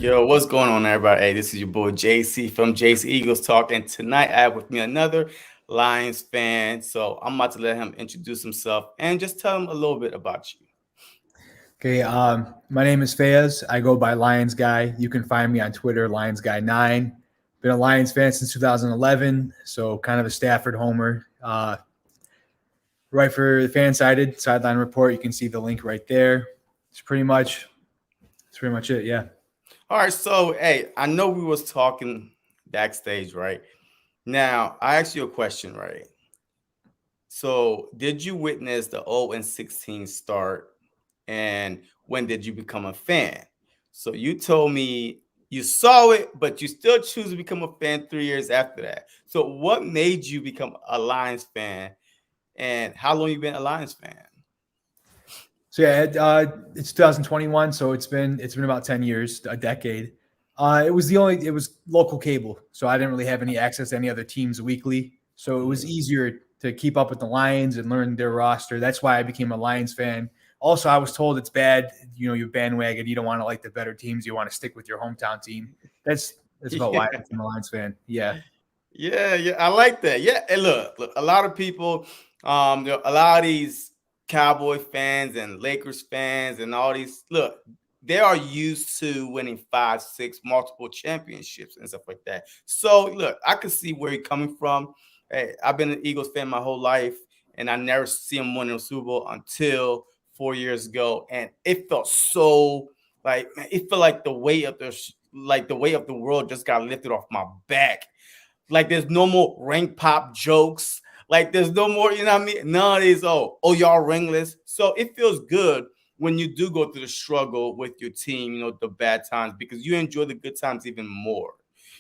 Yo, what's going on, everybody? Hey, this is your boy JC from JC Eagles Talk, and tonight I have with me another Lions fan. So I'm about to let him introduce himself and just tell him a little bit about you. Okay, my name is Fayez. I go by Lions Guy. You can find me on Twitter, Lions Guy 9. Been a Lions fan since 2011, so kind of a Stafford homer. Right for the fan sided sideline report. You can see the link right there. It's pretty much it. Yeah. All right, so hey, I know we was talking backstage, right? Now I asked you a question, right? So did you witness the 0-16 start, and when did you become a fan? So you told me you saw it, but you still choose to become a fan 3 years after that. So what made you become a Lions fan, and how long you been a Lions fan? So yeah, it's 2021, so it's been about 10 years, a decade. It was local cable, so I didn't really have any access to any other teams weekly. So it was Mhm. easier to keep up with the Lions and learn their roster. That's why I became a Lions fan. Also, I was told it's bad, you bandwagon. You don't want to like the better teams. You want to stick with your hometown team. That's about why I Yeah. became a Lions fan. Yeah. Yeah, I like that. Yeah, and look, a lot of people, a lot of these Cowboy fans and Lakers fans and all these, look, they are used to winning 5, 6, multiple championships and stuff like that. So, look, I can see where you're coming from. Hey, I've been an Eagles fan my whole life, and I never see them winning a Super Bowl until 4 years ago, and it felt so like, man, it felt like the weight of the world just got lifted off my back. Like there's no more ring pop jokes. Like there's no more, you know what I mean? None of these, y'all ringless. So it feels good when you do go through the struggle with your team, the bad times, because you enjoy the good times even more.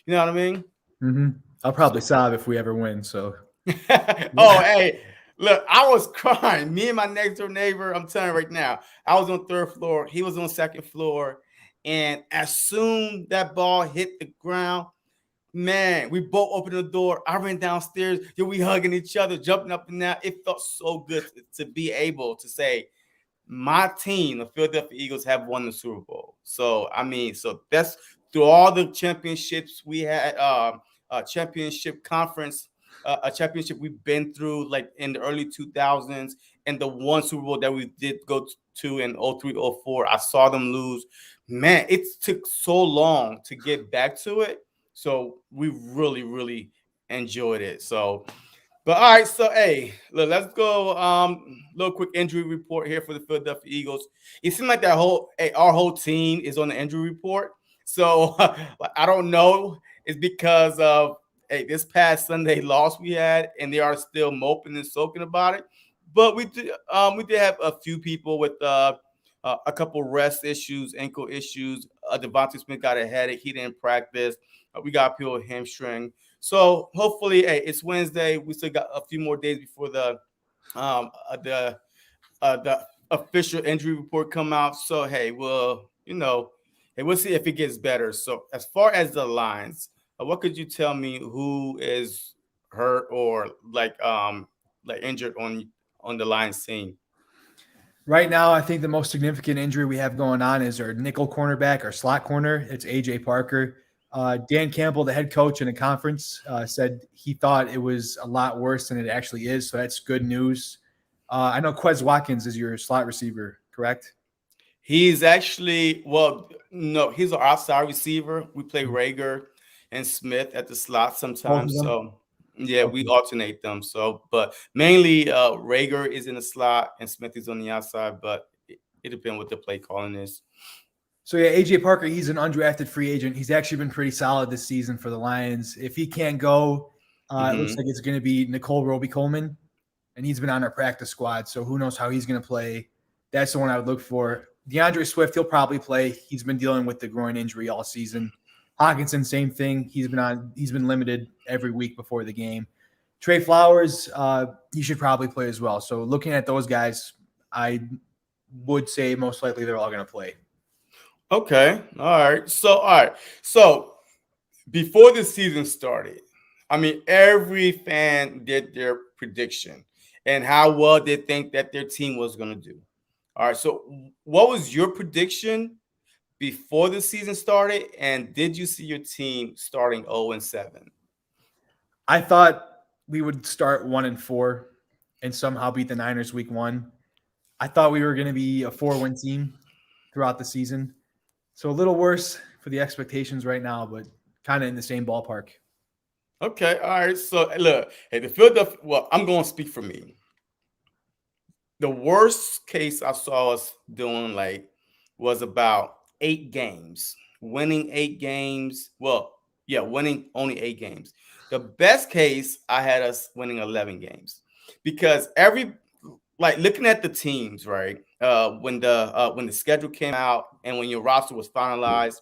You know what I mean? hmm I'll probably sob if we ever win. So Oh, yeah. hey, look, I was crying. Me and my next door neighbor, I'm telling you right now, I was on third floor, he was on second floor. And as soon that ball hit the ground, man, we both opened the door. I ran downstairs. We hugging each other, jumping up and down. It felt so good to be able to say, my team, the Philadelphia Eagles, have won the Super Bowl. So, I mean, so that's through all the championships we had, a championship conference, a championship we've been through, like in the early 2000s, and the one Super Bowl that we did go to in 03, 04. I saw them lose. Man, it took so long to get back to it. So we really, really enjoyed it. So, but all right, so hey, look, let's go. Little quick injury report here for the Philadelphia Eagles. It seems like our whole team is on the injury report. So I don't know. It's because of this past Sunday loss we had, and they are still moping and soaking about it. But we did have a few people with a couple rest issues, ankle issues. Devontae Smith got a headache; he didn't practice. We got people with hamstring. So hopefully, hey, it's Wednesday. We still got a few more days before um uh, the the official injury report come out. So hey, hey, we'll see if it gets better. So as far as the lines, what could you tell me who is hurt or like injured on the line scene? Right now, I think the most significant injury we have going on is our nickel cornerback, our slot corner. It's AJ Parker. Dan Campbell, the head coach in a conference, said he thought it was a lot worse than it actually is. So that's good news. I know Quez Watkins is your slot receiver, correct? He's actually, well, no, he's our outside receiver. We play Rager and Smith at the slot Both of sometimes. them. So yeah, we Okay. alternate them. So, but mainly Rager is in the slot and Smith is on the outside, but it depends what the play calling is. So yeah, AJ Parker, he's an undrafted free agent. He's actually been pretty solid this season for the Lions. If he can't go, it looks Hmm. like it's going to be Nicole Roby Coleman, and he's been on our practice squad. So who knows how he's going to play? That's the one I would look for. DeAndre Swift, he'll probably play. He's been dealing with the groin injury all season. Hawkinson, same thing. He's been limited every week before the game. Trey Flowers, he should probably play as well. So looking at those guys, I would say most likely they're all going to play. Okay. All right. So before the season started, I mean, every fan did their prediction and how well they think that their team was going to do. All right. So, what was your prediction before the season started, and did you see your team starting 0-7? I thought we would start 1-4 and somehow beat the Niners week 1. I thought we were going to be a 4-win team throughout the season. So a little worse for the expectations right now, but kind of in the same ballpark. Okay, all right. So look, hey, the Philadelphia. Well, I'm going to speak for me. The worst case I saw us doing was about 8 games, winning 8 games. Well, yeah, winning only 8 games. The best case I had us winning 11 games because looking at the teams, right? When the schedule came out and when your roster was finalized,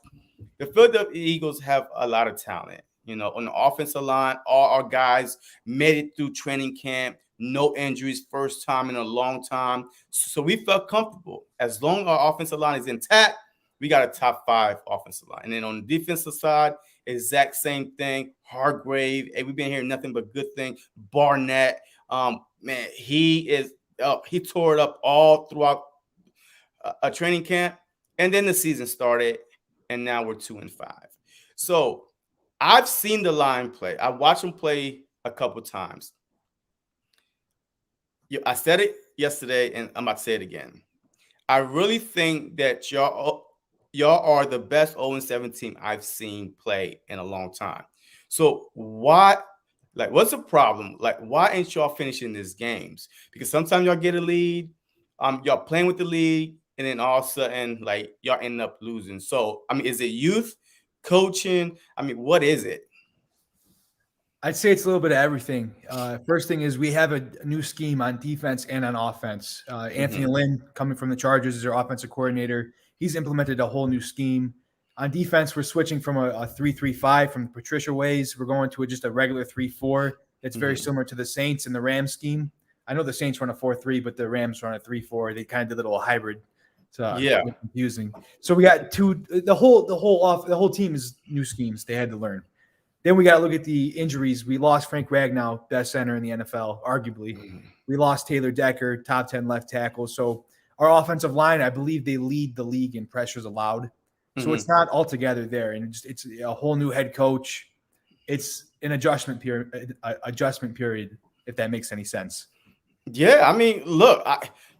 the Philadelphia Eagles have a lot of talent. On the offensive line, all our guys made it through training camp, no injuries, first time in a long time. So we felt comfortable. As long as our offensive line is intact, we got a top 5 offensive line. And then on the defensive side, exact same thing. Hargrave, hey, we've been hearing nothing but good things. Barnett, man, he tore it up all throughout a training camp, and then the season started, and now we're 2-5. So I've seen the line play. I watched them play a couple times. I said it yesterday, and I'm about to say it again. I really think that y'all are the best 0-7 team I've seen play in a long time. So what's the problem? Like, why ain't y'all finishing these games? Because sometimes y'all get a lead, y'all playing with the lead, and then all of a sudden, like, y'all end up losing. So, I mean, is it youth, coaching? I mean, what is it? I'd say it's a little bit of everything. First thing is we have a new scheme on defense and on offense. Anthony Mhm. Lynn, coming from the Chargers, is our offensive coordinator. He's implemented a whole new scheme. On defense, we're switching from a 3-3-5 from the Patricia ways. We're going to just a regular 3-4 that's very Mhm. similar to the Saints and the Rams scheme. I know the Saints run a 4-3, but the Rams run a 3-4. They kind of did a little hybrid. It's a Yeah. bit confusing. So we got the whole team is new schemes they had to learn. Then we got to look at the injuries. We lost Frank Ragnow, best center in the NFL, arguably. Mhm. We lost Taylor Decker, top 10 left tackle. So our offensive line, I believe they lead the league in pressures allowed. So it's Mhm. not altogether there. And it's a whole new head coach. It's an adjustment period, if that makes any sense. Yeah, I mean, look,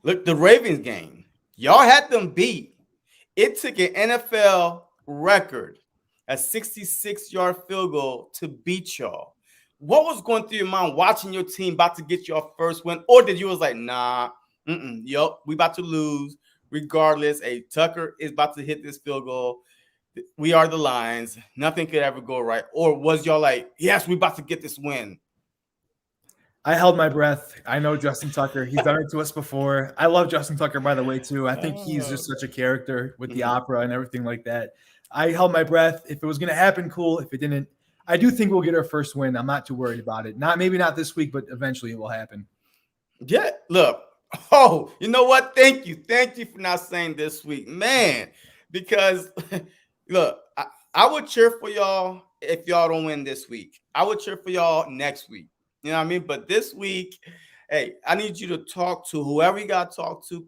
the Ravens game. Y'all had them beat. It took an NFL record, a 66-yard field goal to beat y'all. What was going through your mind watching your team about to get your first win? Or did you was like, nah, yo, we about to lose regardless. Hey, Tucker is about to hit this field goal. We are the Lions. Nothing could ever go right. Or was y'all like, yes, we about to get this win? I held my breath. I know Justin Tucker. He's done it to us before. I love Justin Tucker, by the way, too. I think he's Oh. just such a character with the Mhm. opera and everything like that. I held my breath. If it was going to happen, cool. If it didn't, I do think we'll get our first win. I'm not too worried about it. Maybe not this week, but eventually it will happen. Yeah, look. Oh, you know what? Thank you. Thank you for not saying this week, man. Because look, I would cheer for y'all if y'all don't win this week. I would cheer for y'all next week. You know what I mean? But this week, hey, I need you to talk to whoever you got to talk to,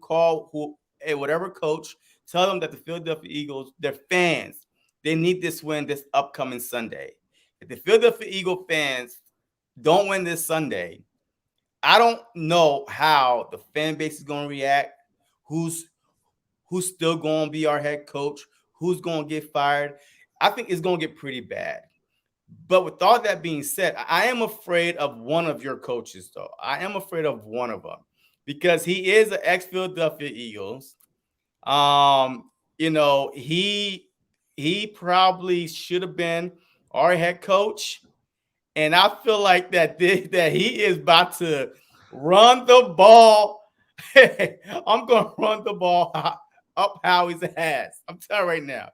whatever coach, tell them that the Philadelphia Eagles, their fans, they need this win this upcoming Sunday. If the Philadelphia Eagle fans don't win this Sunday, I don't know how the fan base is going to react. Who's who's still going to be our head coach? Who's going to get fired? I think it's going to get pretty bad. But with all that being said, I am afraid of one of your coaches, though. I am afraid of one of them because he is an ex Philadelphia Eagles. Um, he probably should have been our head coach, and I feel like that he is about to run the ball. I'm gonna run the ball up Howie's ass. I'm telling you right now.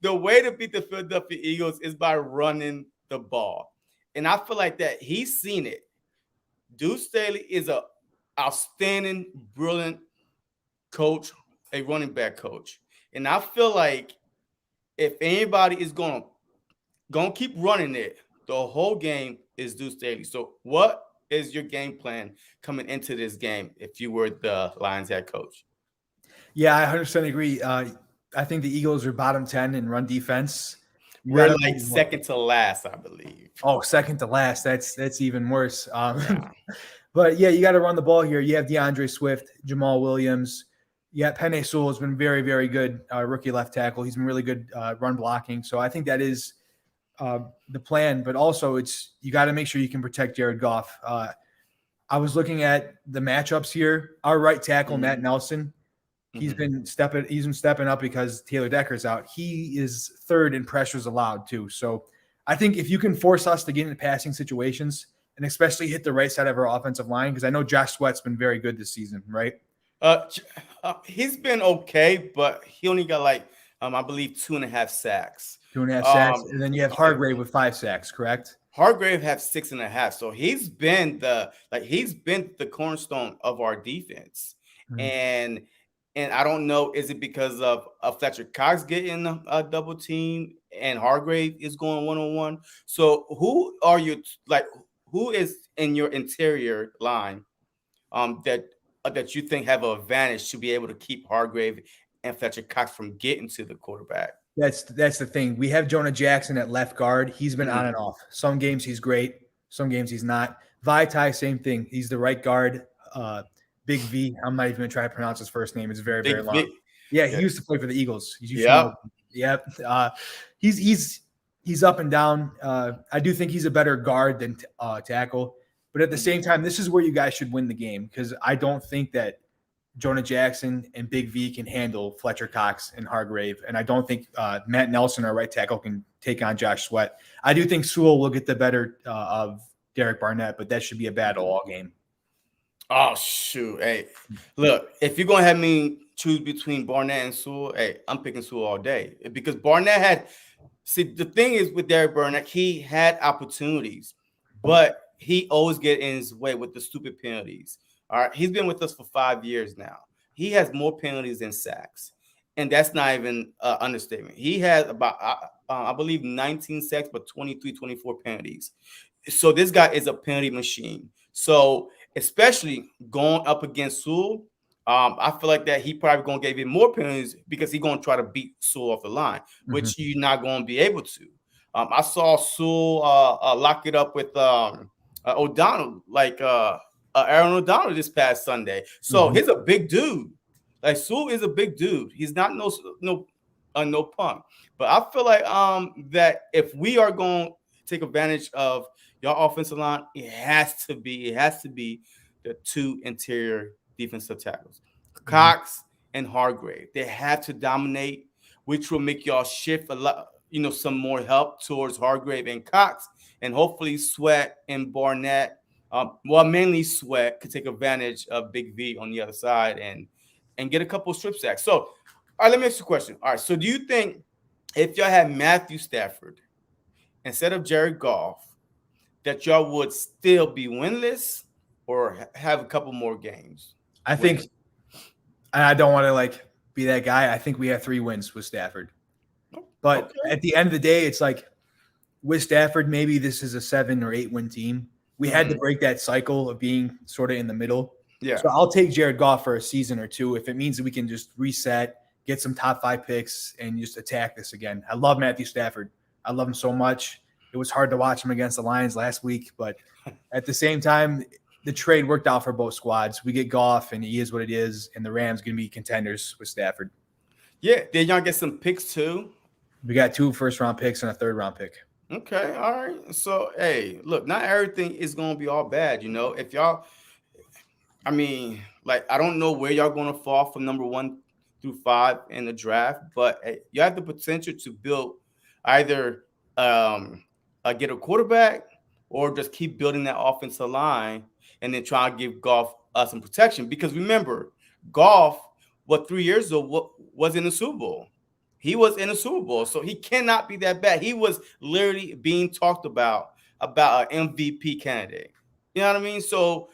The way to beat the Philadelphia Eagles is by running the ball. And I feel like that he's seen it. Deuce Staley is a outstanding, brilliant coach, a running back coach. And I feel like if anybody is gonna keep running it, the whole game is Deuce Staley. So what is your game plan coming into this game if you were the Lions head coach? Yeah, I 100% agree. I think the Eagles are bottom 10 in run defense. You got We're to like second to last, I believe. Oh, second to last. That's even worse. Yeah. But yeah, you got to run the ball here. You have DeAndre Swift, Jamal Williams. Yeah, Penei Sewell has been very, very good rookie left tackle. He's been really good run blocking. So I think that is the plan. But also, it's you got to make sure you can protect Jared Goff. I was looking at the matchups here. Our right tackle, Matt Mhm. Nelson, Mhm. he's been stepping up because Taylor Decker's out. He is third in pressures allowed too. So I think if you can force us to get into passing situations and especially hit the right side of our offensive line, because I know Josh Sweat's been very good this season, right? He's been okay, but he only got like I believe 2.5 sacks. 2.5 sacks, Um, and then you have Hargrave with 5 sacks, correct? Hargrave have 6.5, so he's been the cornerstone of our defense, Mhm. and I don't know, is it because of Fletcher Cox getting a double team and Hargrave is going 1-on-1? So who are you like? Who is in your interior line that you think have an advantage to be able to keep Hargrave and Fletcher Cox from getting to the quarterback? That's the thing. We have Jonah Jackson at left guard. He's been on Mhm. and off. Some games he's great. Some games he's not. Vaitai, same thing. He's the right guard. Big V. I'm not even gonna try to pronounce his first name. It's very, very Big long. Vic, Yeah, he yeah, used to play for the Eagles. You should know. yep. Yep. He's he's he's up and down. I do think he's a better guard than tackle. But at the Mhm. same time, this is where you guys should win the game because I don't think that Jonah Jackson and Big V can handle Fletcher Cox and Hargrave. And I don't think Matt Nelson, our right tackle, can take on Josh Sweat. I do think Sewell will get the better of Derek Barnett, but that should be a battle all game. Oh shoot! Hey, look, if you're gonna have me choose between Barnett and Sewell, hey, I'm picking Sewell all day because Barnett had. See, the thing is with Derek Barnett, he had opportunities, but he always get in his way with the stupid penalties. All right, he's been with us for 5 years now. He has more penalties than sacks, and that's not even understatement. He has about, I believe, 19 sacks, but 23, 24 penalties. So this guy is a penalty machine. So especially going up against Sewell, I feel like that he probably gonna get even more penalties because he's gonna try to beat Sewell off the line, Mm-hmm. which you're not gonna be able to. I saw Sewell lock it up with O'Donnell, like Aaron O'Donnell this past Sunday. So Mm-hmm. he's a big dude. Like Sewell is a big dude. He's not no punk. But I feel like that if we are going to take advantage of your offensive line, it has to be the two interior defensive tackles, Mm-hmm. Cox and Hargrave. They have to dominate, which will make y'all shift a lot, some more help towards Hargrave and Cox, and hopefully Sweat and Barnett. Well, mainly Sweat could take advantage of Big V on the other side and get a couple of strip sacks. So, all right, let me ask you a question. All right, so do you think if y'all had Matthew Stafford instead of Jared Goff, that y'all would still be winless or have a couple more games I think, winning? and I don't want to like be that guy. I think we have 3 wins with Stafford. But Okay. at the end of the day, it's like with Stafford, maybe this is a 7 or 8 win team. We had to Mm-hmm. break that cycle of being sort of in the middle. Yeah. So I'll take Jared Goff for a season or two if it means that we can just reset, get some top 5 picks, and just attack this again. I love Matthew Stafford. I love him so much. It was hard to watch him against the Lions last week, but at the same time, the trade worked out for both squads. We get Goff, and he is what it is, and the Rams going to be contenders with Stafford. Yeah. Did y'all get some picks too? We got 2 first-round picks and a third-round pick. Okay. All right. So, hey, look, not everything is going to be all bad. If y'all, I mean, like, I don't know where y'all going to fall from number 1 through 5 in the draft, but hey, you have the potential to build either get a quarterback or just keep building that offensive line and then try to give Golf some protection. Because remember, Golf, 3 years ago, was in the Super Bowl. He was in the Super Bowl, so he cannot be that bad. He was literally being talked about an MVP candidate. You know what I mean? So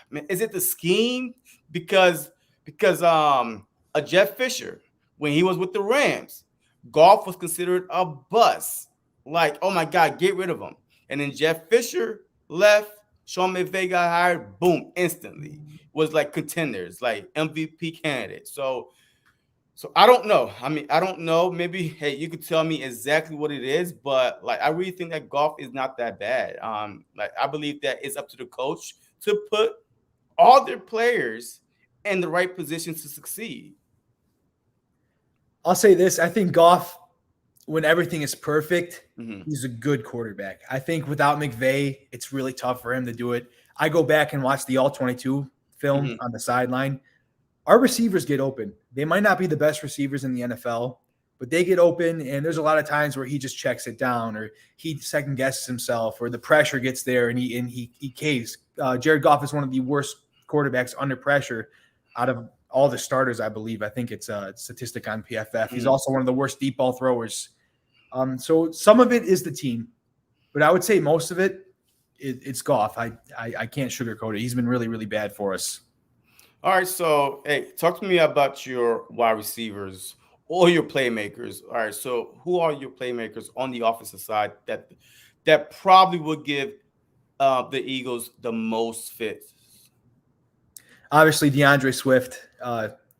man, is it the scheme? Because a Jeff Fisher, when he was with the Rams, Golf was considered a bust. Like, oh my God, get rid of him. And then Jeff Fisher left. Sean McVay got hired. Boom, instantly was like contenders, like MVP candidates. So So I don't know. I mean, I don't know. Maybe hey, you could tell me exactly what it is, but like I really think that golf is not that bad. Like I believe that it's up to the coach to put all their players in the right position to succeed. I'll say this: I think Goff, when everything is perfect, Hmm. he's a good quarterback. I think without McVay, it's really tough for him to do it. I go back and watch the All 22 film Hmm. on the sideline. Our receivers get open. They might not be the best receivers in the NFL, but they get open. And there's a lot of times where he just checks it down, or he second guesses himself, or the pressure gets there and he caves. Jared Goff is one of the worst quarterbacks under pressure out of all the starters, I believe. I think it's a statistic on PFF. He's Hmm. also one of the worst deep ball throwers. So some of it is the team, but I would say most of it's Goff. I can't sugarcoat it. He's been really, really bad for us. All right, so hey, talk to me about your wide receivers or your playmakers. All right, so who are your playmakers on the offensive side that probably would give the Eagles the most fits? Obviously, DeAndre Swift,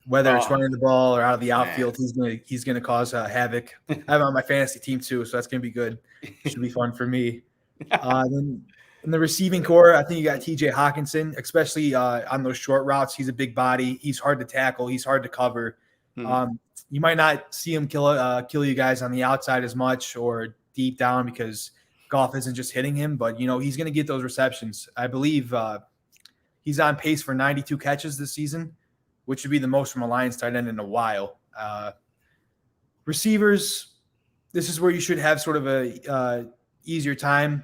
whether it's Oh running the ball or out of the man. outfield, he's gonna cause havoc. I have him on my fantasy team too, so that's gonna be good. Should be fun for me. Then in the receiving core, I think you got T.J. Hawkinson, especially on those short routes. He's a big body. He's hard to tackle. He's hard to cover. Mhm. You might not see him kill you guys on the outside as much or deep down because Goff isn't just hitting him, but he's going to get those receptions. I believe he's on pace for 92 catches this season, which would be the most from a Lions tight end in a while. Receivers, this is where you should have sort of a easier time.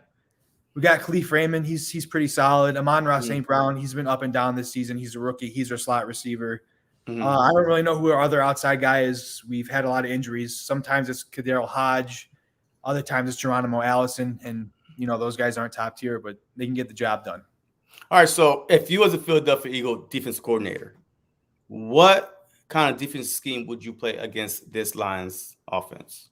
We got Khalif Raymond. He's pretty solid. Amon-Ra Mhm. St. Brown. He's been up and down this season. He's a rookie. He's our slot receiver. Mhm. I don't really know who our other outside guy is. We've had a lot of injuries. Sometimes it's Kadero Hodge. Other times it's Geronimo Allison. And, those guys aren't top tier, but they can get the job done. All right, so if you was a Philadelphia Eagle defense coordinator, what kind of defense scheme would you play against this Lions offense?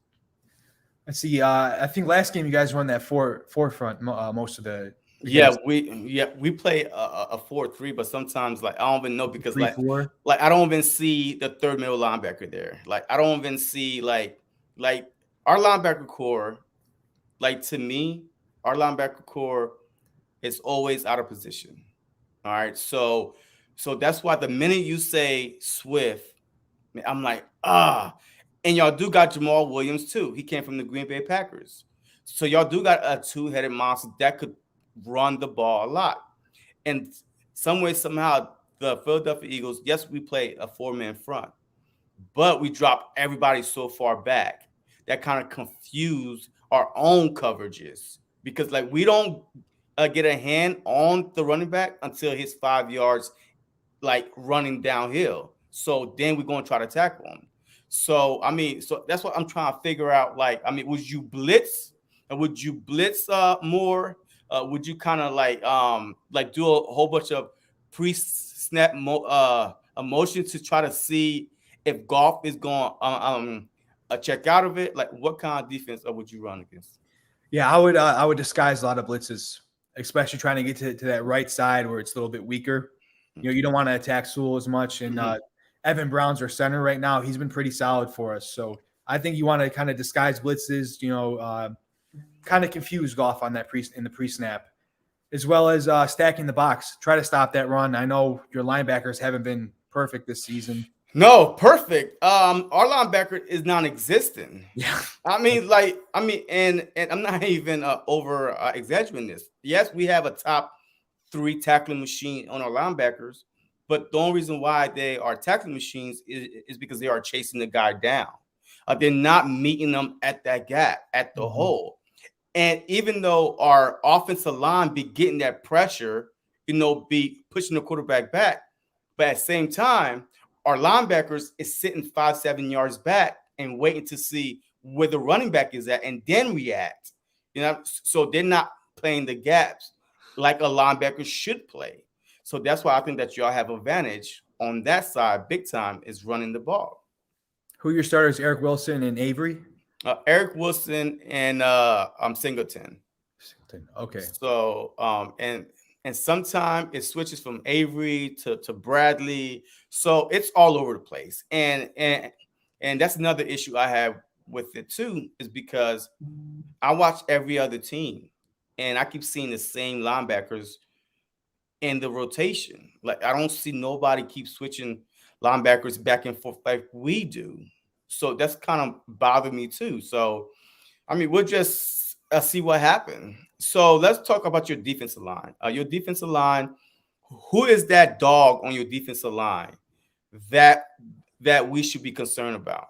Let's see. I think last game you guys run that forefront most of the Yeah, games. we play a 4-3, but sometimes like I don't even know because 3-4. like I don't even see the third middle linebacker there. Like I don't even see like our linebacker core. Like to me, our linebacker core is always out of position. All right, so that's why the minute you say Swift, I'm like and y'all do got Jamal Williams too. He came from the Green Bay Packers, so y'all do got a two-headed monster that could run the ball a lot. And some way, somehow, the Philadelphia Eagles, yes, we play a four-man front, but we drop everybody so far back that kind of confused our own coverages because like we don't get a hand on the running back until his 5 yards like running downhill. So then we're going to try to tackle him. So I mean, so that's what I'm trying to figure out. Like, I mean, would you blitz? Would you blitz more? Would you kind of like do a whole bunch of pre-snap emotion to try to see if golf is going check out of it? Like, what kind of defense would you run against? Yeah, I would disguise a lot of blitzes, especially trying to get to that right side where it's a little bit weaker. You don't want to attack Sewell as much. And Mm-hmm. Evan Brown's our center right now. He's been pretty solid for us. So I think you want to kind of disguise blitzes, kind of confuse Goff on that in the pre-snap, as well as stacking the box. Try to stop that run. I know your linebackers haven't been perfect this season. No, perfect. Our linebacker is non-existent. Yeah. And I'm not even over exaggerating this. Yes, we have a top three tackling machine on our linebackers, but the only reason why they are tackling machines is because they are chasing the guy down. They're not meeting them at that gap, at the Mhm. hole. And even though our offensive line be getting that pressure, be pushing the quarterback back, but at the same time, our linebackers is sitting 5-7 yards back and waiting to see where the running back is at and then react. So they're not playing the gaps like a linebacker should play. So that's why I think that y'all have advantage on that side, big time, is running the ball. Who are your starters? Eric Wilson and Avery? Eric Wilson and Singleton. Okay. So and sometimes it switches from Avery to Bradley. So it's all over the place. And And that's another issue I have with it too, is because I watch every other team and I keep seeing the same linebackers in the rotation. Like I don't see nobody keep switching linebackers back and forth like we do. So that's kind of bothered me too. So I mean, we'll just see what happens. So let's talk about your defensive line. Your defensive line. Who is that dog on your defensive line that we should be concerned about?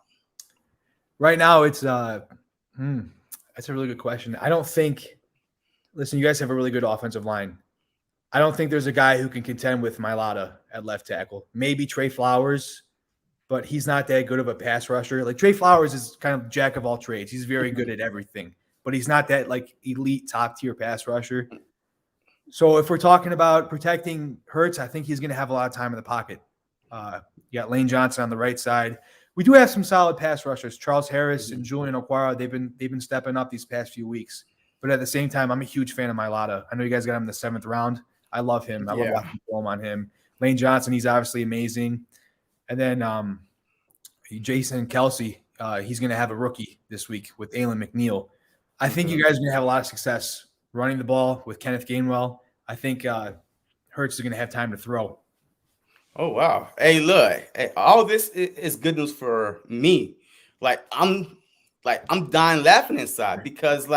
Right now, it's that's a really good question. I don't think. Listen, you guys have a really good offensive line. I don't think there's a guy who can contend with Mailata at left tackle. Maybe Trey Flowers, but he's not that good of a pass rusher. Like Trey Flowers is kind of jack of all trades. He's very good at everything, but he's not that like elite top tier pass rusher. So if we're talking about protecting Hurts, I think he's going to have a lot of time in the pocket. You got Layne Johnson on the right side. We do have some solid pass rushers. Charles Harris and Julian Okwara, they've been stepping up these past few weeks. But at the same time, I'm a huge fan of Mailata. I know you guys got him in the 7th round. I love him. I love watching film on him. Layne Johnson, he's obviously amazing. And then Jason Kelsey, he's going to have a rookie this week with Alan McNeil. I think you guys are going to have a lot of success running the ball with Kenneth Gainwell. I think Hurts is going to have time to throw. Oh wow! Hey, look, hey, all this is good news for me. Like I'm dying laughing inside because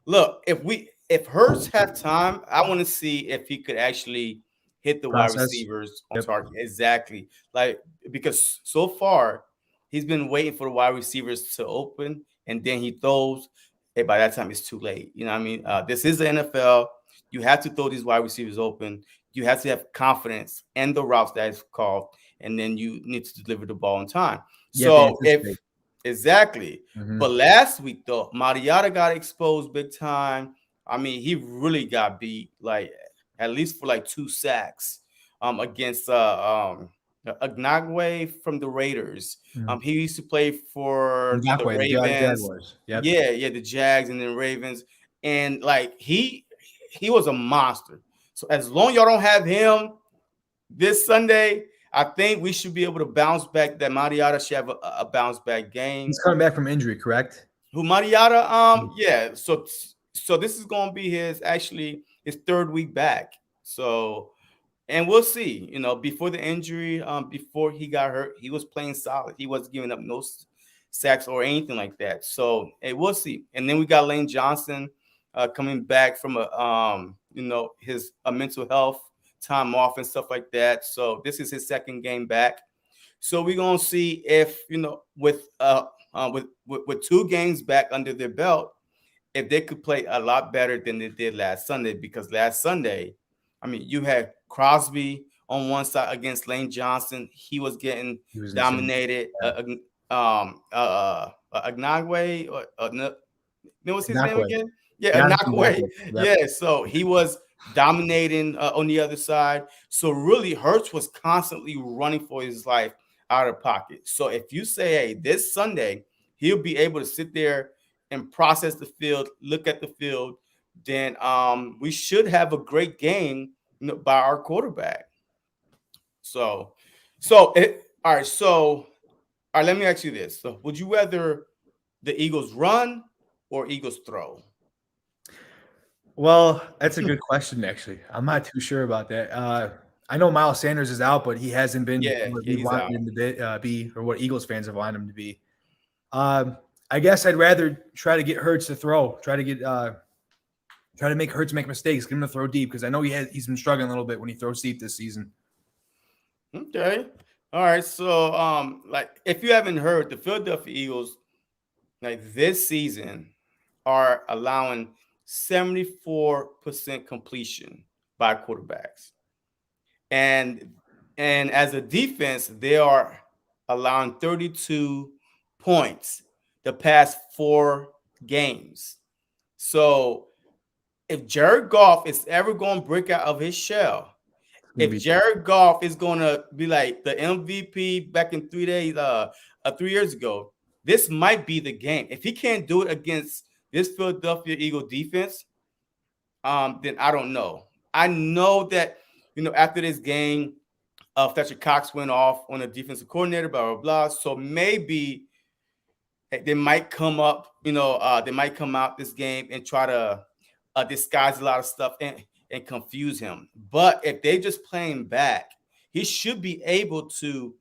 look, if Hurts have time, I want to see if he could actually hit the wide receivers on target. Exactly, like because so far he's been waiting for the wide receivers to open, and then he throws. Hey, by that time it's too late. You know what I mean? This is the NFL. You have to throw these wide receivers open. You have to have confidence in the routes that is called, and then you need to deliver the ball on time. So exactly. But last week though, Mariota got exposed big time. I mean, he really got beat, like at least for like 2 sacks against Agnagwe from the Raiders. He used to play for the Ravens. Yeah, the Jags and then Ravens. And like he was a monster. So as long as y'all don't have him this Sunday, I think we should be able to bounce back. That Mariota should have a bounce back game. He's coming back from injury, correct? Who Mariota? Yeah. So this is going to be his 3rd week back. So, and we'll see. You know, before the injury, before he got hurt, he was playing solid. He wasn't giving up no sacks or anything like that. So, hey, we'll see. And then we got Layne Johnson coming back from his mental health time off and stuff like that. So this is his 2nd game back. So we're gonna see if with 2 games back under their belt, if they could play a lot better than they did last Sunday. Because last Sunday, I mean, you had Crosby on one side against Layne Johnson. He was getting dominated. Agnagwe, what was his name again? Yeah, Agnagwe. Yeah, so he was dominating on the other side. So really, Hurts was constantly running for his life out of pocket. So if you say, hey, this Sunday, he'll be able to sit there and process the field, look at the field, then we should have a great game by our quarterback. All right, let me ask you this. So would you rather the Eagles run or Eagles throw? Well, that's a good question, actually. I'm not too sure about that. I know Miles Sanders is out, but he hasn't been what we wanted him to be, or what Eagles fans have wanted him to be. I guess I'd rather try to get Hurts to throw, try to make Hurts make mistakes, get him to throw deep, because I know he's been struggling a little bit when he throws deep this season. Okay. All right. So, if you haven't heard, the Philadelphia Eagles, this season, are allowing 74% completion by quarterbacks, and as a defense, they are allowing 32 points the past 4 games. So, if Jared Goff is ever going to break out of his shell, if Jared Goff is going to be like the MVP back in 3 years ago, this might be the game. If he can't do it against this Philadelphia Eagle defense, then I don't know. I know that, after this game, Fletcher Cox went off on a defensive coordinator, blah, blah, blah. So maybe they might come up, they might come out this game and try to disguise a lot of stuff and confuse him. But if they just play him back, he should be able to,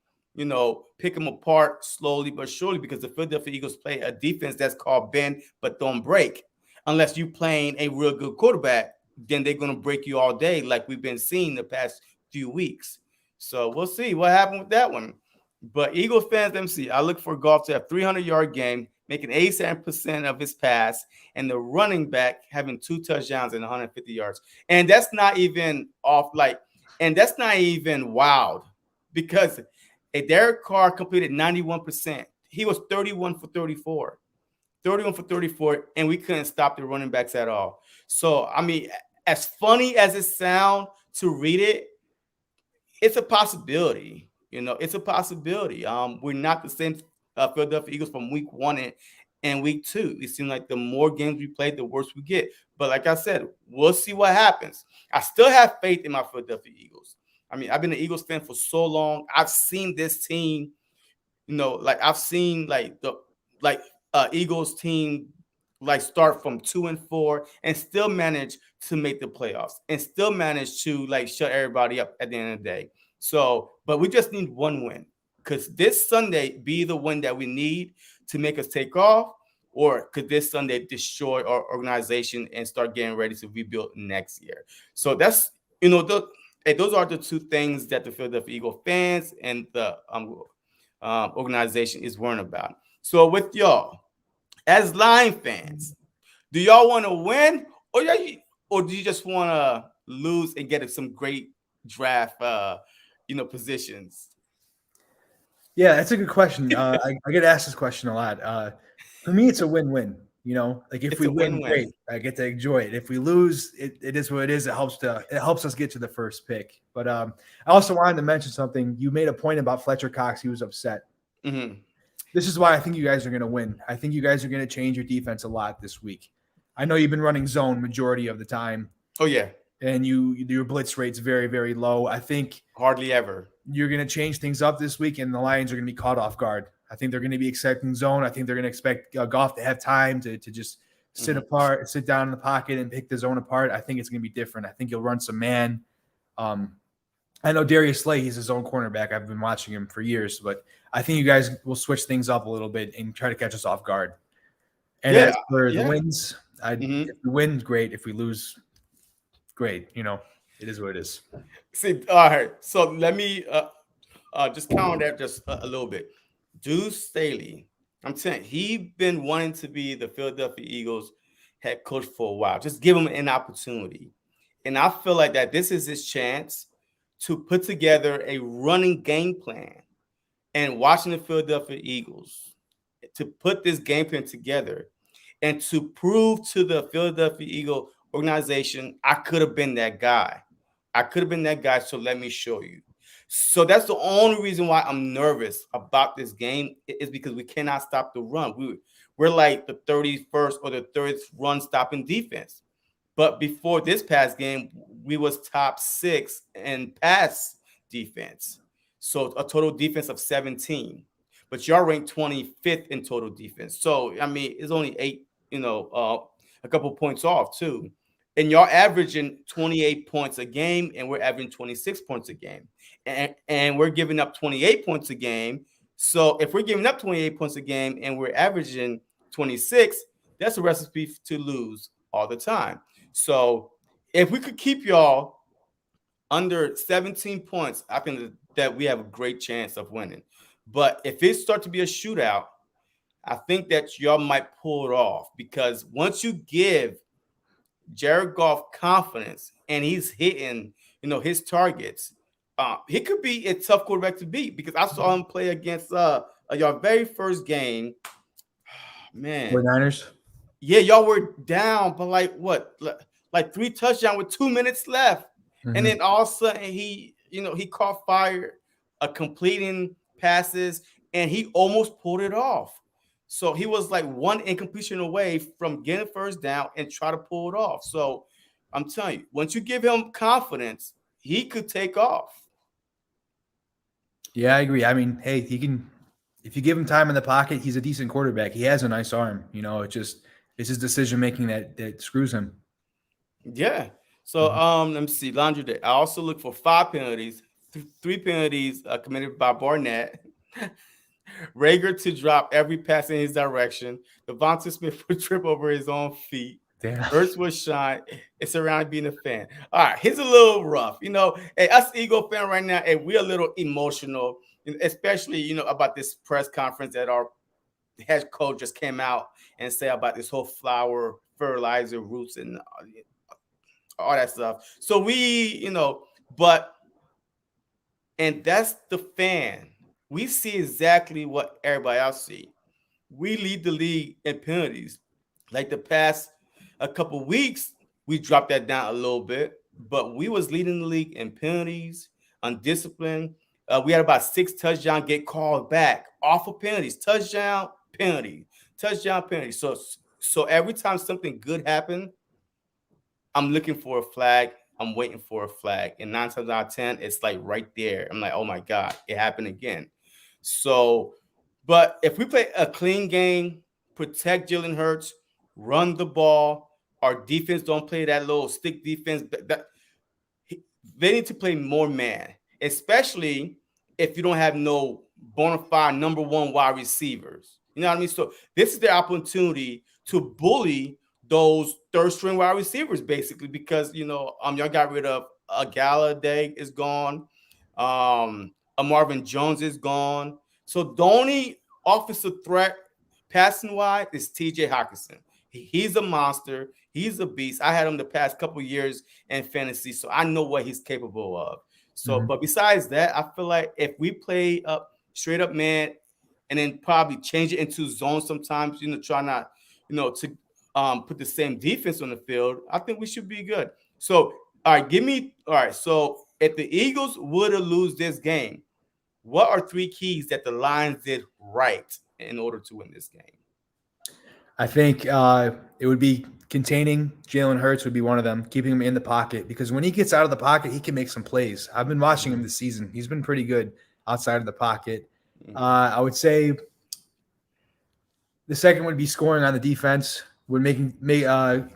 pick him apart slowly but surely because the Philadelphia Eagles play a defense that's called bend but don't break. Unless you playing a real good quarterback, then they're going to break you all day like we've been seeing the past few weeks. So we'll see what happened with that one. But Eagles fans, let me see. I look for Goff to have 300-yard game, making 87% of his pass, and the running back having 2 touchdowns and 150 yards. And that's not even and that's not even wild because a Derek Carr completed 91%. He was 31 for 34. 31 for 34, and we couldn't stop the running backs at all. So, I mean, as funny as it sounds to read it, it's a possibility. It's a possibility. We're not the same Philadelphia Eagles from week 1 and week 2. It seems like the more games we play, the worse we get. But like I said, we'll see what happens. I still have faith in my Philadelphia Eagles. I mean, I've been an Eagles fan for so long. I've seen this team, I've seen Eagles team start from 2-4 and still manage to make the playoffs and still manage to shut everybody up at the end of the day. So, but we just need one win because this Sunday be the win that we need to make us take off, or could this Sunday destroy our organization and start getting ready to rebuild next year? So that's those are the two things that the Philadelphia Eagle fans and the organization is worrying about. So with y'all, as Lion fans, do y'all want to win, or do you just want to lose and get some great draft, positions? Yeah, that's a good question. I get asked this question a lot. For me, it's a win-win. If It's we a win, win-win. great. I get to enjoy it. If we lose, it is what it is. It helps us get to the first pick. But I also wanted to mention something. You made a point about Fletcher Cox. He was upset. Mm-hmm. This is why I think you guys are going to win. I think you guys are going to change your defense a lot this week. I know you've been running zone majority of the time. Oh yeah, and your blitz rate's very, very low. I think hardly ever. You're going to change things up this week, and the Lions are going to be caught off guard. I think they're going to be expecting zone. I think they're going to expect Goff to have time to just sit down in the pocket and pick the zone apart. I think it's going to be different. I think you'll run some man. I know Darius Slay, he's his own cornerback. I've been watching him for years, but I think you guys will switch things up a little bit and try to catch us off guard. And as for the wins, if we win, great. If we lose, great. It is what it is. See, all right. So let me just counter that just a little bit. Deuce Staley, I'm saying he been wanting to be the Philadelphia Eagles head coach for a while. Just give him an opportunity. And I feel like that this is his chance to put together a running game plan and watching the Philadelphia Eagles to put this game plan together and to prove to the Philadelphia Eagle organization, I could have been that guy. So let me show you. So that's the only reason why I'm nervous about this game is because we cannot stop the run. We're like the 31st or the 30th run stopping defense. But before this past game, we was top 6 in pass defense. So a total defense of 17. But y'all ranked 25th in total defense. So, I mean, it's only 8, a couple points off too. And y'all averaging 28 points a game, and we're averaging 26 points a game. And we're giving up 28 points a game. So if we're giving up 28 points a game and we're averaging 26, that's a recipe to lose all the time. So if we could keep y'all under 17 points, I think that we have a great chance of winning. But if it starts to be a shootout, I think that y'all might pull it off because once you give Jared Goff confidence and he's hitting, his targets, he could be a tough quarterback to beat because I saw him play against your very first game. Man, 49ers. Yeah, y'all were down, but like 3 touchdowns with 2 minutes left. Mm-hmm. And then all of a sudden he caught fire, completing passes, and he almost pulled it off. So he was like one incompletion away from getting first down and try to pull it off. So I'm telling you, once you give him confidence, he could take off. Yeah, I agree. I mean, hey, he can if you give him time in the pocket, he's a decent quarterback. He has a nice arm. It's his decision making that screws him. Yeah. So Mhm. let me see. Laundry day. I also look for 5 penalties, three penalties committed by Barnett. Rager to drop every pass in his direction. Devonta Smith would trip over his own feet. Damn. Ertz would shine. It's around being a fan. All right, he's a little rough. Hey, us Eagle fan right now, hey, we're a little emotional, especially, about this press conference that our head coach just came out and said about this whole flower fertilizer roots and all that stuff. So but and that's the fan. We see exactly what everybody else see. We lead the league in penalties. Like the past a couple weeks, we dropped that down a little bit, but we was leading the league in penalties, undisciplined. We had about 6 touchdowns get called back off of penalties. Touchdown, penalty. So every time something good happened, I'm looking for a flag. I'm waiting for a flag. And 9 times out of 10, it's like right there. I'm like, oh my God, it happened again. So, but if we play a clean game, protect Jalen Hurts, run the ball, our defense don't play that little stick defense. They need to play more man, especially if you don't have no bona fide number one wide receivers. You know what I mean? So this is their opportunity to bully those third string wide receivers, basically, because y'all got rid of a Galladay is gone, a Marvin Jones is gone. So the only offensive threat passing wide is T.J. Hawkinson. He's a monster. He's a beast. I had him the past couple years in fantasy, so I know what he's capable of. So, Mhm. but besides that, I feel like if we play up straight up man, and then probably change it into zone sometimes, try not, to put the same defense on the field, I think we should be good. So, all right, all right. So, if the Eagles were to lose this game, what are 3 keys that the Lions did right in order to win this game? I think it would be containing Jalen Hurts would be one of them, keeping him in the pocket because when he gets out of the pocket, he can make some plays. I've been watching him this season; he's been pretty good outside of the pocket. I would say the second would be scoring on the defense, would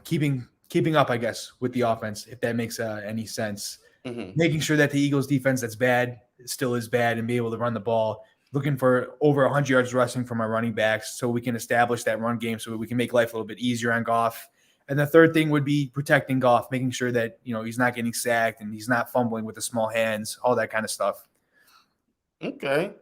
keeping up, I guess, with the offense, if that makes any sense. Mm-hmm. Making sure that the Eagles defense that's bad still is bad and be able to run the ball. Looking for over 100 yards rushing from our running backs so we can establish that run game so we can make life a little bit easier on Goff. And the third thing would be protecting Goff, making sure that he's not getting sacked and he's not fumbling with the small hands, all that kind of stuff. Okay.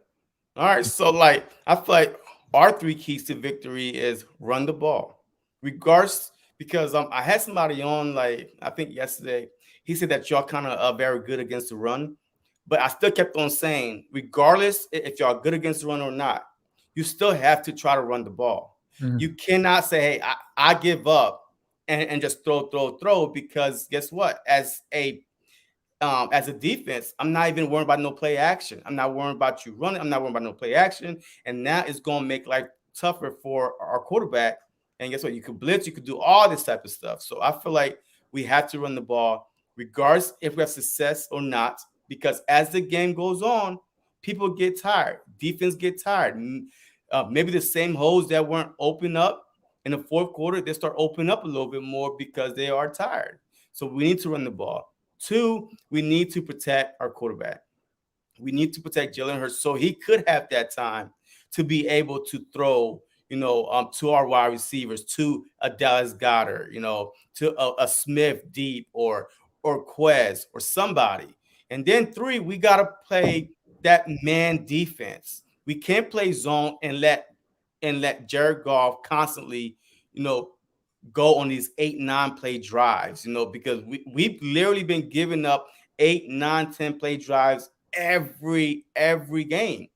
All right. So, like, I feel like our 3 keys to victory is run the ball, regardless. Because I had somebody on, like, I think yesterday. He said that y'all kind of are very good against the run, but I still kept on saying, regardless if y'all good against the run or not, you still have to try to run the ball. Mm-hmm. You cannot say, "Hey, I give up," and just throw. Because guess what? As a defense, I'm not even worried about no play action. I'm not worried about you running. I'm not worried about no play action. And now it's going to make life tougher for our quarterback. And guess what? You could blitz, you could do all this type of stuff. So I feel like we have to run the ball, regardless if we have success or not, because as the game goes on, people get tired. Defense get tired. Maybe the same holes that weren't open up in the fourth quarter, they start opening up a little bit more because they are tired. So we need to run the ball. 2, we need to protect our quarterback. We need to protect Jalen Hurts so he could have that time to be able to throw, to our wide receivers, to a Dallas Goddard, to a Smith deep or Quez or somebody. And then 3, we gotta play that man defense. We can't play zone and let Jared Goff constantly, you know, go on these 8, 9 play drives, because we've literally been giving up 8, 9, 10 play drives every game.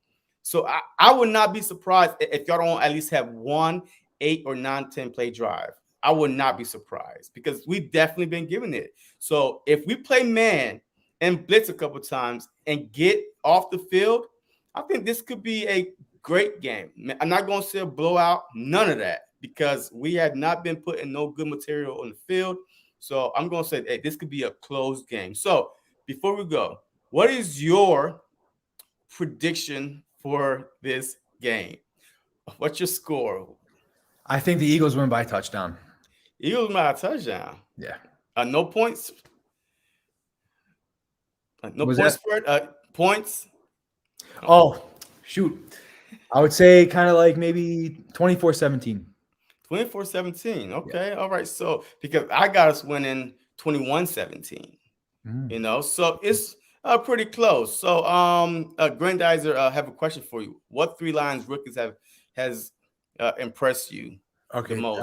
So I would not be surprised if y'all don't at least have one 8 or 9, 10 play drive. I would not be surprised because we've definitely been giving it. So if we play man and blitz a couple times and get off the field, I think this could be a great game. I'm not going to say a blowout, none of that, because we have not been putting no good material on the field. So I'm going to say, hey, this could be a close game. So before we go, what is your prediction for this game. What's your score? I think the Eagles win by a touchdown. Eagles by a touchdown. Yeah. No points. No Was point that? spread. Points. No. Oh, shoot. I would say kind of like maybe 24-17. 24-17. Yeah. Okay. All right. So because I got us winning 21-17. So it's pretty close. So Grandizer, have a question for you. What three Lions rookies has impressed you the Okay. most?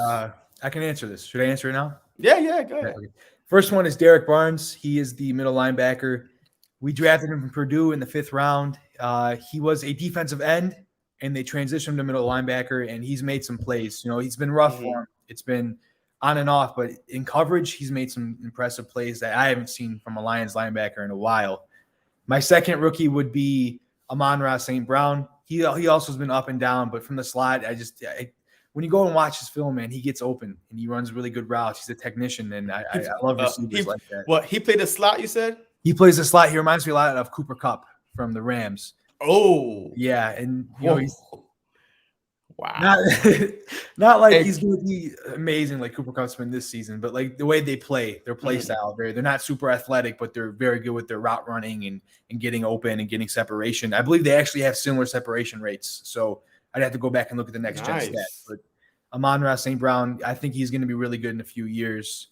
I can answer this. Should I answer it now? Yeah, go ahead. Okay. First one is Derek Barnes. He is the middle linebacker. We drafted him from Purdue in the 5th round. He was a defensive end, and they transitioned him to middle linebacker, and he's made some plays. He's been rough for him. It's been on and off, but in coverage, he's made some impressive plays that I haven't seen from a Lions linebacker in a while. My second rookie would be Amon-Ra St. Brown. He also has been up and down, but from the slot, when you go and watch his film, man, he gets open and he runs really good routes. He's a technician, and I love receivers like that. What, he played a slot, you said? He plays a slot. He reminds me a lot of Cooper Kupp from the Rams. Oh, yeah, and he's wow. Not like he's going to be amazing like Cooper Kupp's been this season, but like the way they play, their play style, they're not super athletic, but they're very good with their route running and getting open and getting separation. I believe they actually have similar separation rates, so I'd have to go back and look at the next gen stats. But Amon-Ra St. Brown, I think he's going to be really good in a few years.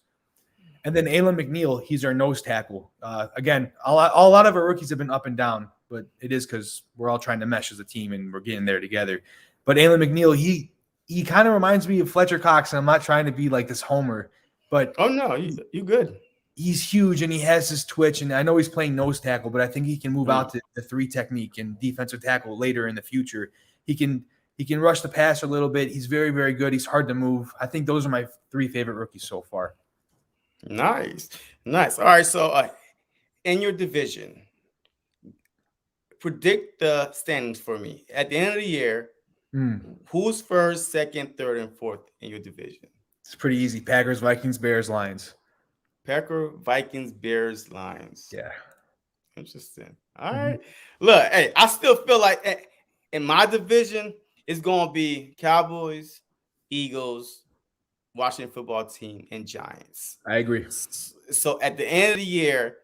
And then Aylin McNeil, he's our nose tackle. Again, a lot of our rookies have been up and down, but it is because we're all trying to mesh as a team and we're getting there together. But Aylin McNeil, he kind of reminds me of Fletcher Cox, and I'm not trying to be like this homer, but oh no, you good. He's huge and he has his twitch, and I know he's playing nose tackle, but I think he can move out to the 3 technique and defensive tackle later in the future. He can rush the passer a little bit. He's very, very good. He's hard to move. I think those are my 3 favorite rookies so far. Nice. All right, so in your division, predict the standings for me. At the end of the year, who's first, second, third, and fourth in your division? It's pretty easy. Packers, Vikings, Bears, Lions. Packer, Vikings, Bears, Lions. Yeah. Interesting. All right. Look, hey, I still feel like in my division, it's going to be Cowboys, Eagles, Washington football team, and Giants. I agree. So at the end of the year,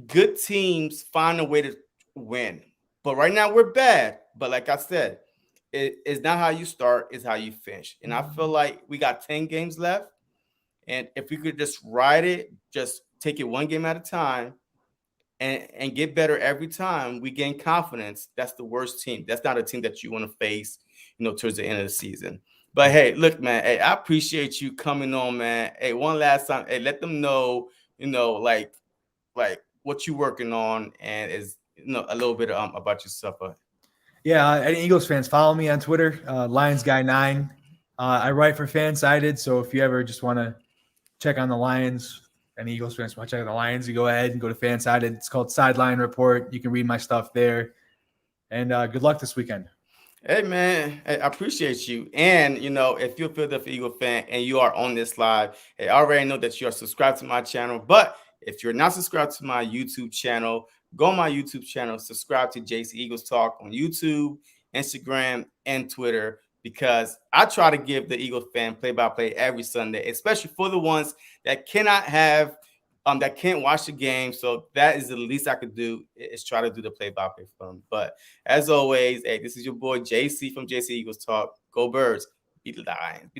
good teams find a way to win. But right now we're bad. But like I said, it's not how you start, it's how you finish. And I feel like we got 10 games left. And if we could just ride it, just take it one game at a time and get better every time, we gain confidence. That's the worst team. That's not a team that you want to face, towards the end of the season. But hey, look, man, hey, I appreciate you coming on, man. Hey, one last time, hey, let them know, like what you're working on and is a little bit about yourself. Yeah, any Eagles fans, follow me on Twitter, LionsGuy9. I write for Fansided, so if you ever just want to check on the Lions, any Eagles fans want to check on the Lions, you go ahead and go to Fansided. It's called Sideline Report. You can read my stuff there. And good luck this weekend. Hey, man, I appreciate you. And, if you're a Philadelphia Eagle fan and you are on this live, hey, I already know that you are subscribed to my channel. But if you're not subscribed to my YouTube channel, go on my YouTube channel, subscribe to JC Eagles Talk on YouTube, Instagram, and Twitter, because I try to give the Eagles fan play-by-play every Sunday, especially for the ones that cannot have that can't watch the game. So that is the least I could do, is try to do the play-by-play for them. But as always, hey, this is your boy JC from JC Eagles Talk. Go Birds, beat the Lions.